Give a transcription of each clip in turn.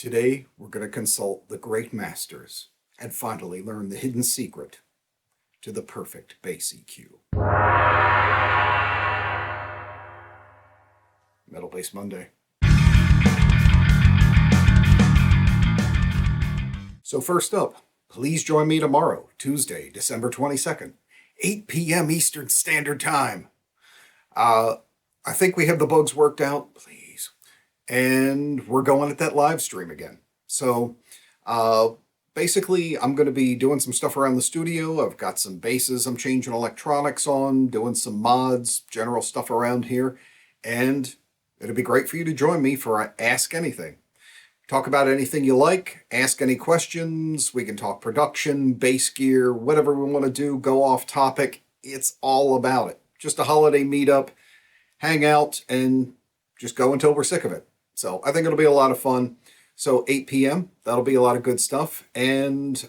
Today, we're going to consult the great masters and finally learn the hidden secret to the perfect bass EQ. Metal Bass Monday. So first up, please join me tomorrow, Tuesday, December 22nd, 8 p.m. Eastern Standard Time. I think we have the bugs worked out, please. And we're going at that live stream again. So basically, I'm going to be doing some stuff around the studio. I've got some basses I'm changing electronics on, doing some mods, general stuff around here. And it'll be great for you to join me for Ask Anything. Talk about anything you like, ask any questions. We can talk production, bass gear, whatever we want to do, go off topic. It's all about it. Just a holiday meetup, hang out, and just go until we're sick of it. So I think it'll be a lot of fun. So 8 p.m., that'll be a lot of good stuff. And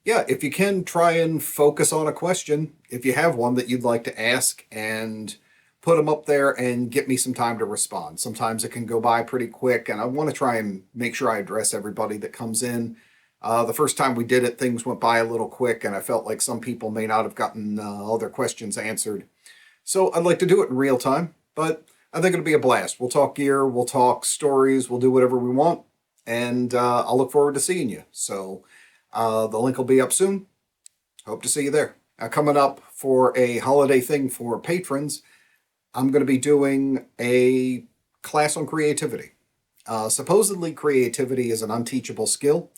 yeah, if you can, try and focus on a question, if you have one that you'd like to ask, and put them up there and get me some time to respond. Sometimes it can go by pretty quick, and I want to try and make sure I address everybody that comes in. The first time we did it, things went by a little quick, and I felt like some people may not have gotten all their questions answered. So I'd like to do it in real time, but I think it'll be a blast. We'll talk gear, we'll talk stories, we'll do whatever we want, and I'll look forward to seeing you. So the link will be up soon. Hope to see you there. Now, coming up for a holiday thing for patrons, I'm going to be doing a class on creativity. Supposedly creativity is an unteachable skill,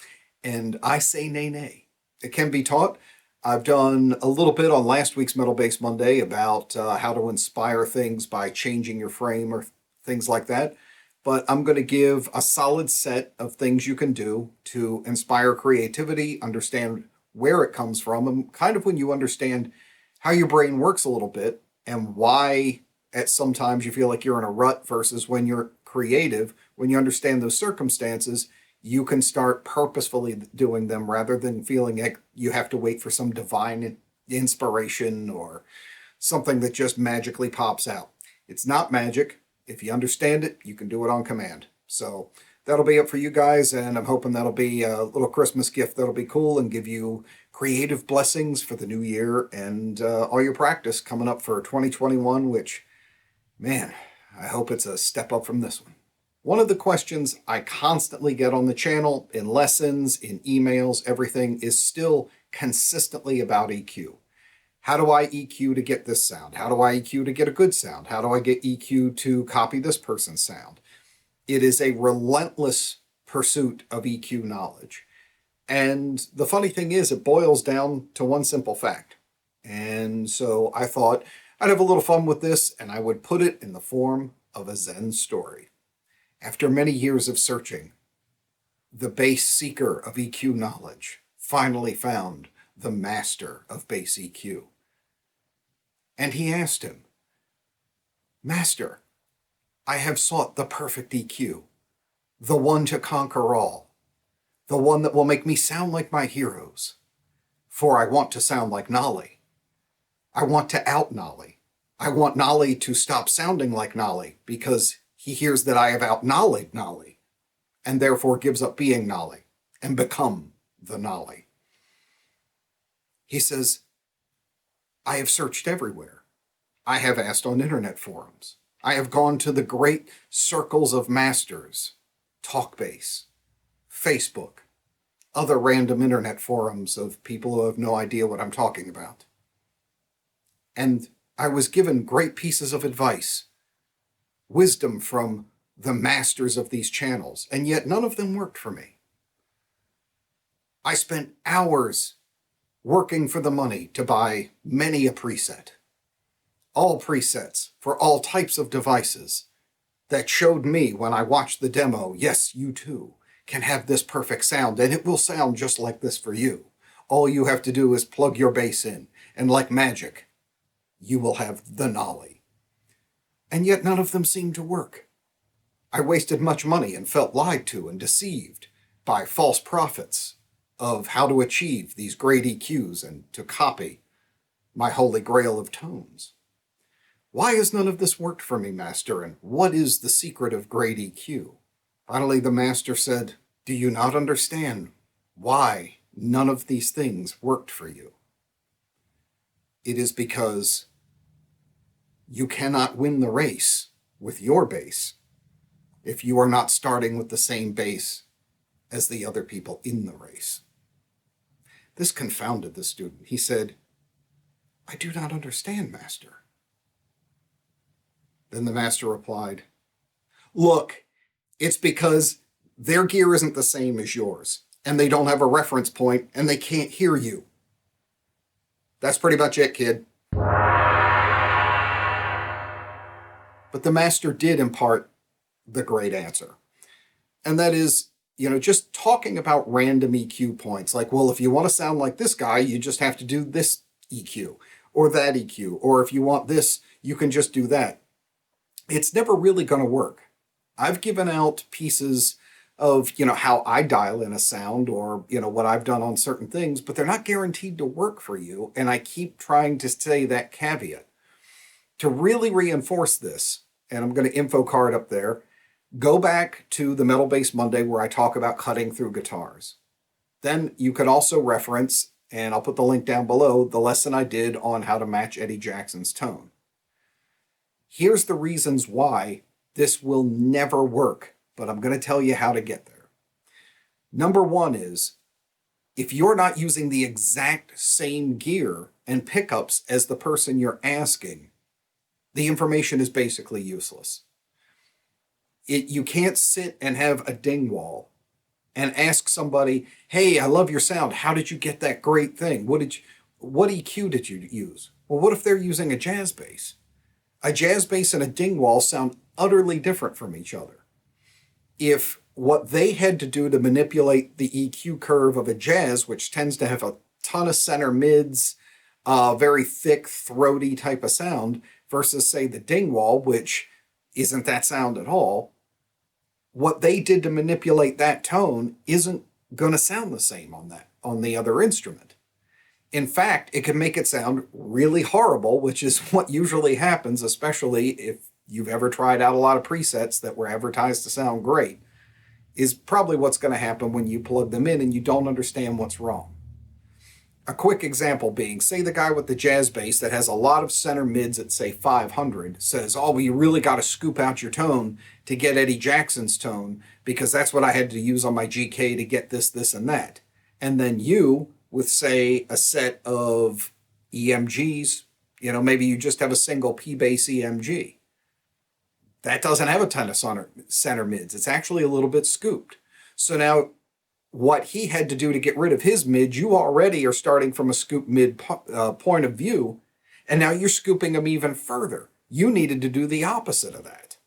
and I say nay, nay. It can be taught. I've done a little bit on last week's Metal Bass Monday about how to inspire things by changing your frame or things like that. But I'm going to give a solid set of things you can do to inspire creativity, understand where it comes from, and kind of when you understand how your brain works a little bit and why at sometimes you feel like you're in a rut versus when you're creative, when you understand those circumstances, you can start purposefully doing them rather than feeling like you have to wait for some divine inspiration or something that just magically pops out. It's not magic. If you understand it, you can do it on command. So that'll be up for you guys, and I'm hoping that'll be a little Christmas gift that'll be cool and give you creative blessings for the new year and all your practice coming up for 2021, which, man, I hope it's a step up from this one. One of the questions I constantly get on the channel, in lessons, in emails, everything, is still consistently about EQ. How do I EQ to get this sound? How do I EQ to get a good sound? How do I get EQ to copy this person's sound? It is a relentless pursuit of EQ knowledge. And the funny thing is, it boils down to one simple fact. And so I thought I'd have a little fun with this, and I would put it in the form of a Zen story. After many years of searching, the bass seeker of EQ knowledge finally found the master of bass EQ. And he asked him, "Master, I have sought the perfect EQ, the one to conquer all, the one that will make me sound like my heroes. For I want to sound like Nolly. I want to out Nolly. I want Nolly to stop sounding like Nolly because he hears that I have out-Nollied Nolly, and therefore gives up being Nolly and become the Nolly." He says, "I have searched everywhere. I have asked on internet forums. I have gone to the great circles of masters, TalkBass, Facebook, other random internet forums of people who have no idea what I'm talking about. And I was given great pieces of advice, wisdom from the masters of these channels, and yet none of them worked for me. I spent hours working for the money to buy many a preset, all presets for all types of devices that showed me when I watched the demo, yes, you too can have this perfect sound, and it will sound just like this for you. All you have to do is plug your bass in, and like magic, you will have the Nolly. And yet none of them seemed to work. I wasted much money and felt lied to and deceived by false prophets of how to achieve these great EQs and to copy my holy grail of tones. Why has none of this worked for me, Master, and what is the secret of great EQ? Finally, the master said, "Do you not understand why none of these things worked for you? It is because you cannot win the race with your bass if you are not starting with the same bass as the other people in the race." This confounded the student. He said, "I do not understand, master." Then the master replied, "Look, it's because their gear isn't the same as yours, and they don't have a reference point, and they can't hear you. That's pretty much it, kid." But the master did impart the great answer. And that is, just talking about random EQ points. Like, well, if you want to sound like this guy, you just have to do this EQ or that EQ. Or if you want this, you can just do that. It's never really going to work. I've given out pieces of, how I dial in a sound or, what I've done on certain things, but they're not guaranteed to work for you. And I keep trying to say that caveat. To really reinforce this, and I'm going to info card up there, go back to the Metal Bass Monday where I talk about cutting through guitars. Then you could also reference, and I'll put the link down below, the lesson I did on how to match Eddie Jackson's tone. Here's the reasons why this will never work, but I'm going to tell you how to get there. Number one is, if you're not using the exact same gear and pickups as the person you're asking, the information is basically useless. You can't sit and have a ding wall and ask somebody, "Hey, I love your sound. How did you get that great thing? What EQ did you use?" Well, what if they're using a jazz bass? A jazz bass and a ding wall sound utterly different from each other. If what they had to do to manipulate the EQ curve of a jazz, which tends to have a ton of center mids, very thick, throaty type of sound, versus, say, the ding wall, which isn't that sound at all, what they did to manipulate that tone isn't going to sound the same on the other instrument. In fact, it can make it sound really horrible, which is what usually happens, especially if you've ever tried out a lot of presets that were advertised to sound great, is probably what's going to happen when you plug them in and you don't understand what's wrong. A quick example being, say the guy with the jazz bass that has a lot of center mids at, say, 500 says, "Oh, well, you really got to scoop out your tone to get Eddie Jackson's tone because that's what I had to use on my GK to get this, this, and that." And then you, with, say, a set of EMGs, maybe you just have a single P-bass EMG. That doesn't have a ton of center mids. It's actually a little bit scooped. So now, what he had to do to get rid of his mid, you already are starting from a scoop mid point of view, and now you're scooping them even further. You needed to do the opposite of that.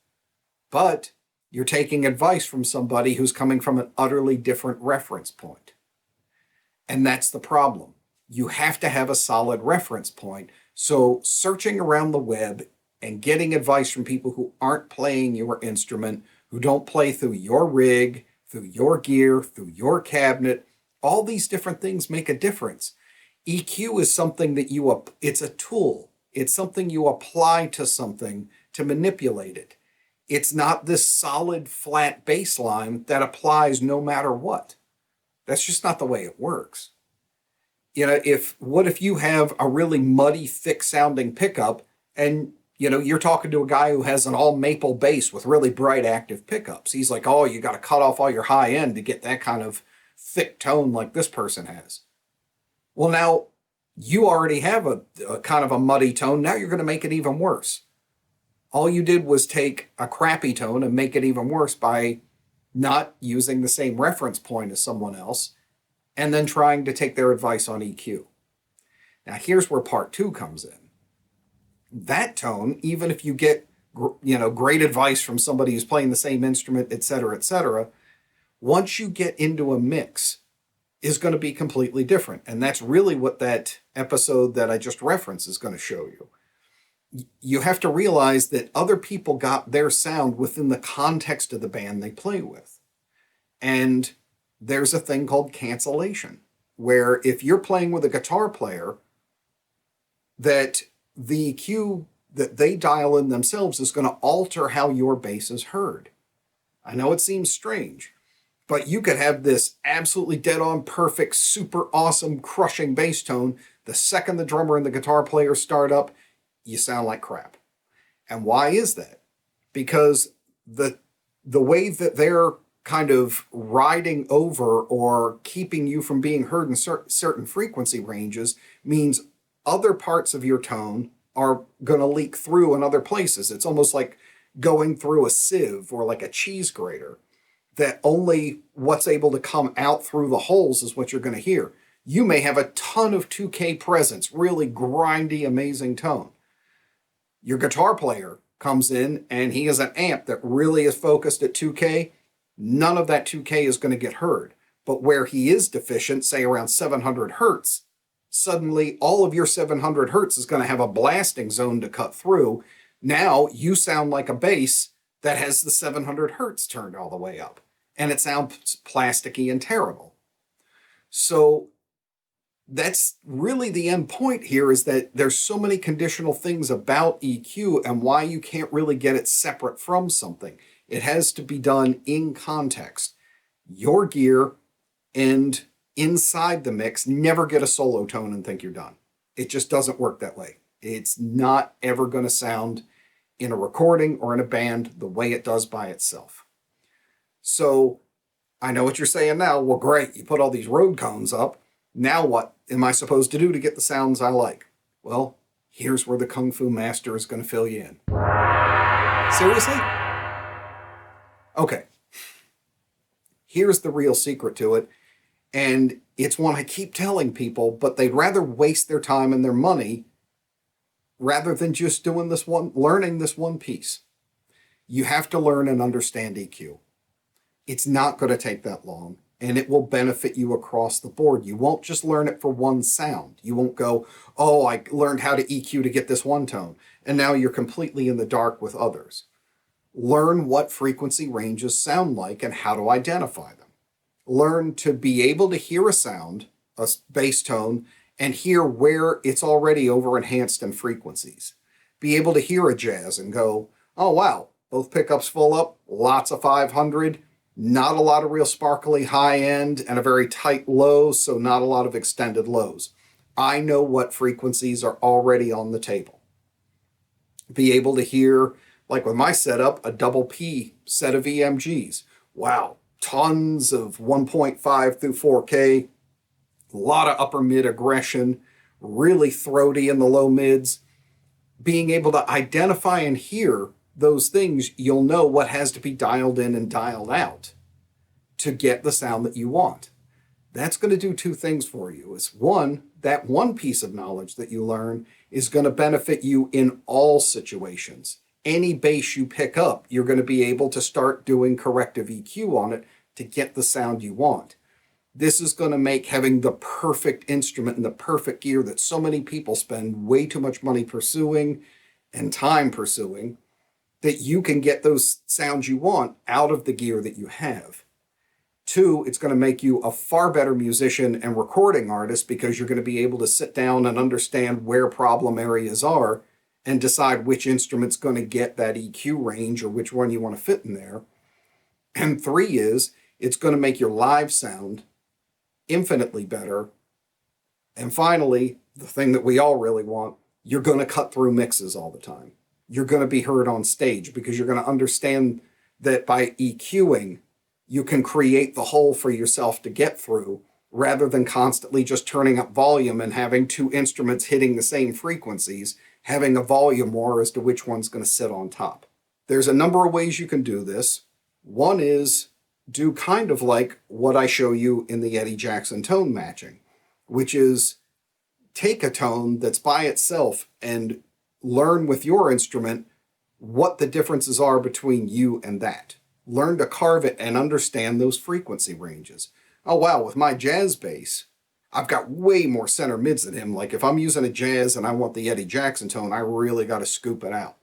But you're taking advice from somebody who's coming from an utterly different reference point. And that's the problem. You have to have a solid reference point. So searching around the web and getting advice from people who aren't playing your instrument, who don't play through your rig, through your gear, through your cabinet, all these different things make a difference. EQ is something that it's a tool. It's something you apply to something to manipulate it. It's not this solid, flat baseline that applies no matter what. That's just not the way it works. What if you have a really muddy, thick sounding pickup and you're talking to a guy who has an all maple bass with really bright active pickups. He's like, "Oh, you got to cut off all your high end to get that kind of thick tone like this person has." Well, now you already have a kind of a muddy tone. Now you're going to make it even worse. All you did was take a crappy tone and make it even worse by not using the same reference point as someone else and then trying to take their advice on EQ. Now, here's where part two comes in. That tone, even if you get great advice from somebody who's playing the same instrument, etc., once you get into a mix, is going to be completely different. And that's really what that episode that I just referenced is going to show you. You have to realize that other people got their sound within the context of the band they play with. And there's a thing called cancellation, where if you're playing with a guitar player, that the EQ that they dial in themselves is going to alter how your bass is heard. I know it seems strange, but you could have this absolutely dead-on perfect, super awesome, crushing bass tone. The second the drummer and the guitar player start up, you sound like crap. And why is that? Because the way that they're kind of riding over or keeping you from being heard in certain frequency ranges means other parts of your tone are going to leak through in other places. It's almost like going through a sieve or like a cheese grater, that only what's able to come out through the holes is what you're going to hear. You may have a ton of 2K presence, really grindy, amazing tone. Your guitar player comes in and he has an amp that really is focused at 2K. None of that 2K is going to get heard. But where he is deficient, say around 700 hertz, suddenly all of your 700 hertz is going to have a blasting zone to cut through. Now you sound like a bass that has the 700 hertz turned all the way up. And it sounds plasticky and terrible. So that's really the end point here, is that there's so many conditional things about EQ and why you can't really get it separate from something. It has to be done in context. Your gear and inside the mix, never get a solo tone and think you're done. It just doesn't work that way. It's not ever going to sound in a recording or in a band the way it does by itself. So I know what you're saying now. Well, great, you put all these road cones up. Now what am I supposed to do to get the sounds I like? Well, here's where the Kung Fu Master is going to fill you in. Seriously? Okay. Here's the real secret to it. And it's one I keep telling people, but they'd rather waste their time and their money rather than just learning this one piece. You have to learn and understand EQ. It's not going to take that long, and it will benefit you across the board. You won't just learn it for one sound. You won't go, oh, I learned how to EQ to get this one tone, and now you're completely in the dark with others. Learn what frequency ranges sound like and how to identify them. Learn to be able to hear a sound, a bass tone, and hear where it's already over-enhanced in frequencies. Be able to hear a jazz and go, oh wow, both pickups full up, lots of 500, not a lot of real sparkly high end, and a very tight low, so not a lot of extended lows. I know what frequencies are already on the table. Be able to hear, like with my setup, a double P set of EMGs. Wow, tons of 1.5 through 4K, a lot of upper mid aggression, really throaty in the low mids. Being able to identify and hear those things, you'll know what has to be dialed in and dialed out to get the sound that you want. That's going to do two things for you. Is one, that one piece of knowledge that you learn is going to benefit you in all situations. Any bass you pick up, you're going to be able to start doing corrective EQ on it to get the sound you want. This is going to make having the perfect instrument and the perfect gear that so many people spend way too much money pursuing and time pursuing, that you can get those sounds you want out of the gear that you have. Two, it's going to make you a far better musician and recording artist, because you're going to be able to sit down and understand where problem areas are and decide which instrument's going to get that EQ range or which one you want to fit in there. And three is, it's going to make your live sound infinitely better. And finally, the thing that we all really want, you're going to cut through mixes all the time. You're going to be heard on stage because you're going to understand that by EQing, you can create the hole for yourself to get through, rather than constantly just turning up volume and having two instruments hitting the same frequencies, having a volume war as to which one's going to sit on top. There's a number of ways you can do this. One is do kind of like what I show you in the Eddie Jackson tone matching, which is take a tone that's by itself and learn with your instrument what the differences are between you and that. Learn to carve it and understand those frequency ranges. Oh wow, with my jazz bass, I've got way more center mids than him. Like if I'm using a jazz and I want the Eddie Jackson tone, I really got to scoop it out.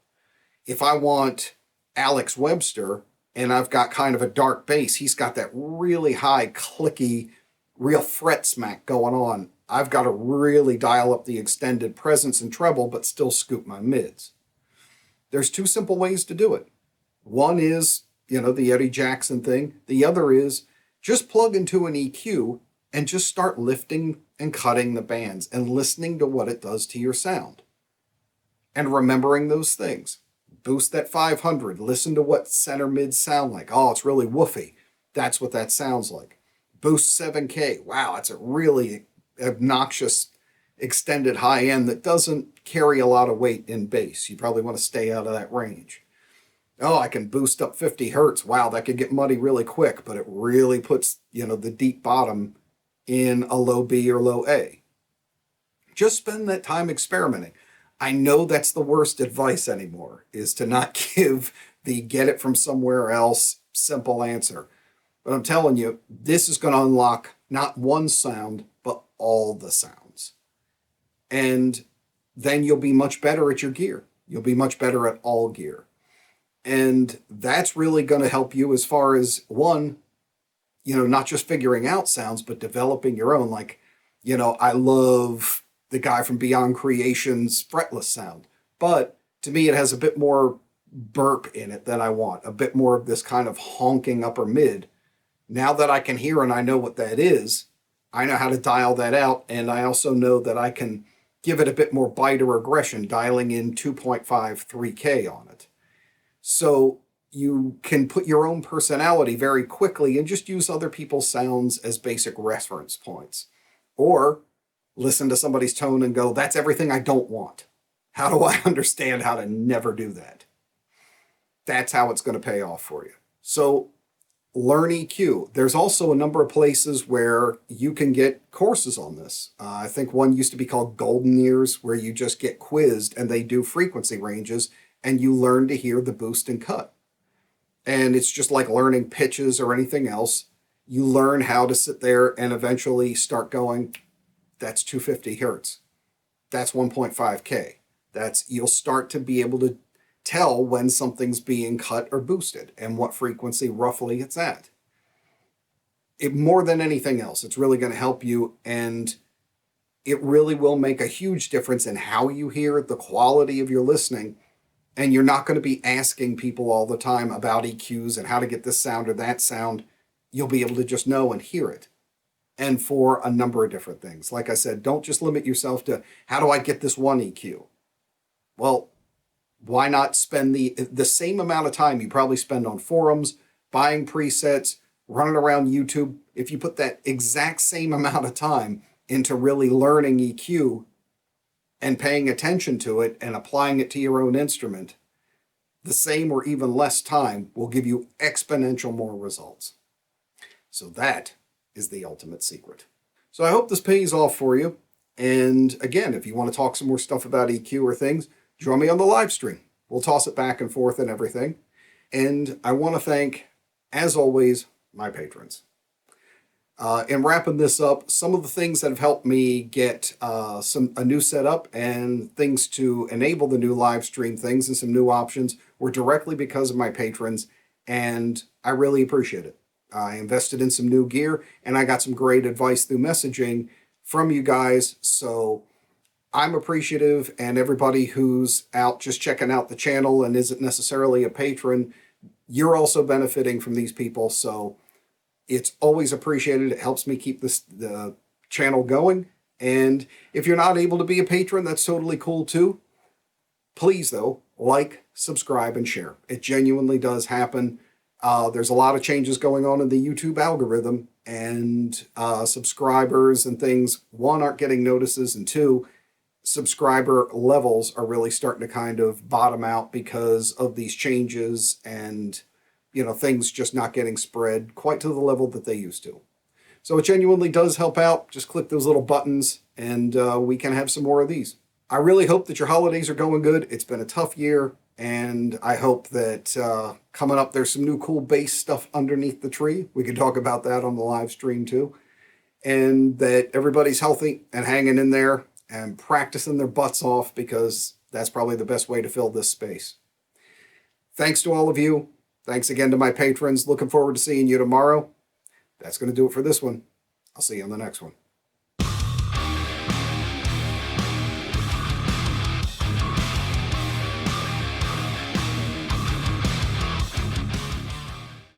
If I want Alex Webster and I've got kind of a dark bass, he's got that really high, clicky, real fret smack going on. I've got to really dial up the extended presence and treble, but still scoop my mids. There's two simple ways to do it. One is the Eddie Jackson thing. The other is just plug into an EQ and just start lifting and cutting the bands and listening to what it does to your sound. And remembering those things. Boost that 500. Listen to what center mids sound like. Oh, it's really woofy. That's what that sounds like. Boost 7K. Wow, that's a really obnoxious extended high end that doesn't carry a lot of weight in bass. You probably want to stay out of that range. Oh, I can boost up 50 hertz. Wow, that could get muddy really quick, but it really puts, the deep bottom in a low B or low A. Just spend that time experimenting. I know that's the worst advice anymore, is to not give the get it from somewhere else simple answer. But I'm telling you, this is going to unlock not one sound, but all the sounds. And then you'll be much better at your gear. You'll be much better at all gear. And that's really going to help you as far as, one, not just figuring out sounds, but developing your own. Like, I love the guy from Beyond Creation's fretless sound. But to me, it has a bit more burp in it than I want. A bit more of this kind of honking upper mid. Now that I can hear and I know what that is, I know how to dial that out. And I also know that I can give it a bit more bite or aggression, dialing in 2.5, 3K on it. So you can put your own personality very quickly and just use other people's sounds as basic reference points. Or listen to somebody's tone and go, that's everything I don't want. How do I understand how to never do that? That's how it's going to pay off for you. So learn EQ. There's also a number of places where you can get courses on this. I think one used to be called Golden Ears, where you just get quizzed and they do frequency ranges and you learn to hear the boost and cut. And it's just like learning pitches or anything else. You learn how to sit there and eventually start going, that's 250 hertz. That's 1.5K. You'll start to be able to tell when something's being cut or boosted and what frequency roughly it's at. More than anything else, it's really going to help you, and it really will make a huge difference in how you hear, the quality of your listening. And you're not going to be asking people all the time about EQs and how to get this sound or that sound. You'll be able to just know and hear it. And for a number of different things. Like I said, don't just limit yourself to, how do I get this one EQ? Well, why not spend the same amount of time you probably spend on forums, buying presets, running around YouTube? If you put that exact same amount of time into really learning EQ and paying attention to it and applying it to your own instrument, the same or even less time will give you exponential more results. So that is the ultimate secret. So I hope this pays off for you. And again, if you want to talk some more stuff about EQ or things, join me on the live stream. We'll toss it back and forth and everything. And I want to thank, as always, my patrons. In wrapping this up, some of the things that have helped me get a new setup and things to enable the new live stream things and some new options were directly because of my patrons, and I really appreciate it. I invested in some new gear, and I got some great advice through messaging from you guys, so I'm appreciative, and everybody who's out just checking out the channel and isn't necessarily a patron, you're also benefiting from these people, so it's always appreciated. It helps me keep the channel going. And if you're not able to be a patron, that's totally cool too. Please, though, like, subscribe, and share. It genuinely does happen. There's a lot of changes going on in the YouTube algorithm, and subscribers and things, one, aren't getting notices, and two, subscriber levels are really starting to kind of bottom out because of these changes and things just not getting spread quite to the level that they used to. So it genuinely does help out. Just click those little buttons and we can have some more of these. I really hope that your holidays are going good. It's been a tough year, and I hope that coming up there's some new cool bass stuff underneath the tree. We can talk about that on the live stream too. And that everybody's healthy and hanging in there and practicing their butts off, because that's probably the best way to fill this space. Thanks to all of you. Thanks again to my patrons. Looking forward to seeing you tomorrow. That's going to do it for this one. I'll see you on the next one.